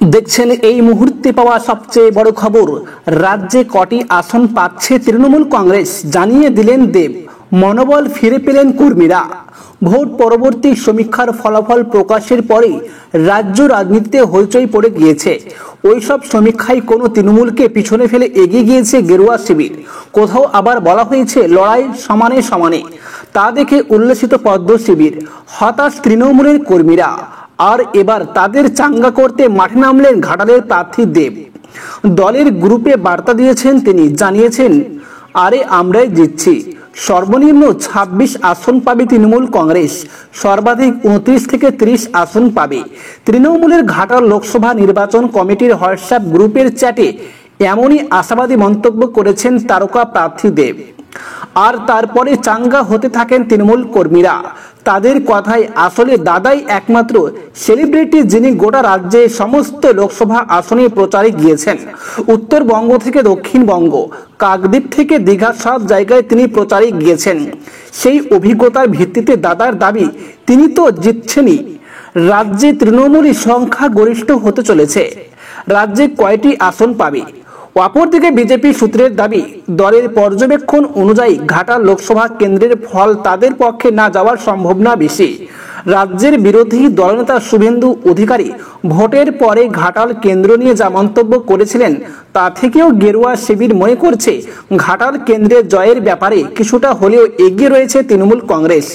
দেখছেন এই মুহূর্তে পাওয়া সবচেয়ে বড় খবর। রাজ্যে কটি আসন পাচ্ছে তৃণমূল কংগ্রেস, জানিয়ে দিলেন দেব। মনোবল ফিরে পেলেন কর্মীরা। ভোট পরবর্তী সমীক্ষার ফলাফল প্রকাশের পরেই রাজ্য রাজনীতিতে হইচই পড়ে গিয়েছে। ওইসব সমীক্ষায় কোনো তৃণমূলকে পিছনে ফেলে এগিয়ে গিয়েছে গেরুয়া শিবির, কোথাও আবার বলা হয়েছে লড়াই সমানে সমানে। তা দেখে উল্লসিত পদ্ম শিবির, হতাশ তৃণমূলের কর্মীরা। আর এবার তাদের চাঙ্গা করতে মাঠে নামলেন ঘাটালের প্রার্থী দেব। দলের গ্রুপে বার্তা দিয়েছেন তিনি, জানিয়েছেন, আরে আমরাই জিতছি। সর্বনিম্ন 26 আসন পাবে তৃণমূল কংগ্রেস, সর্বাধিক 29 থেকে 30 আসন পাবে। তৃণমূলের ঘাটাল লোকসভা নির্বাচন কমিটির হোয়াটসঅ্যাপ গ্রুপের চ্যাটে এমনই আশাবাদী মন্তব্য করেছেন তারকা প্রার্থী দেব। আর তারপরে চাঙ্গা হতে থাকেন তৃণমূল কর্মীরা। তাদের কথায় আসলে দাদাই একমাত্র সেলিব্রিটি যিনি গোটা রাজ্যে সমস্ত লোকসভা আসনে প্রচারে গিয়েছেন। উত্তরবঙ্গ থেকে দক্ষিণবঙ্গ, কাকদ্বীপ থেকে দীঘা, সব জায়গায় তিনি প্রচারে গিয়েছেন। সেই অভিজ্ঞতার ভিত্তিতে দাদার দাবি, তিনি তো জিতছেনই, রাজ্যে তৃণমূলই সংখ্যা গরিষ্ঠ হতে চলেছে। রাজ্যে কয়টি আসন পাবে? অপরদিকে বিজেপি সূত্রের দাবি, দলের পর্যবেক্ষণ অনুযায়ী ঘাটাল লোকসভা কেন্দ্রের ফল তাদের পক্ষে না যাওয়ার সম্ভাবনা বেশি। রাজ্যের বিরোধী দলনেতা শুভেন্দু অধিকারী ভোটের পরে ঘাটাল কেন্দ্র নিয়ে যা মন্তব্য করেছিলেন, তা থেকেও গেরুয়া শিবির মনে করছে ঘাটাল কেন্দ্রের জয়ের ব্যাপারে কিছুটা হলেও এগিয়ে রয়েছে তৃণমূল কংগ্রেস।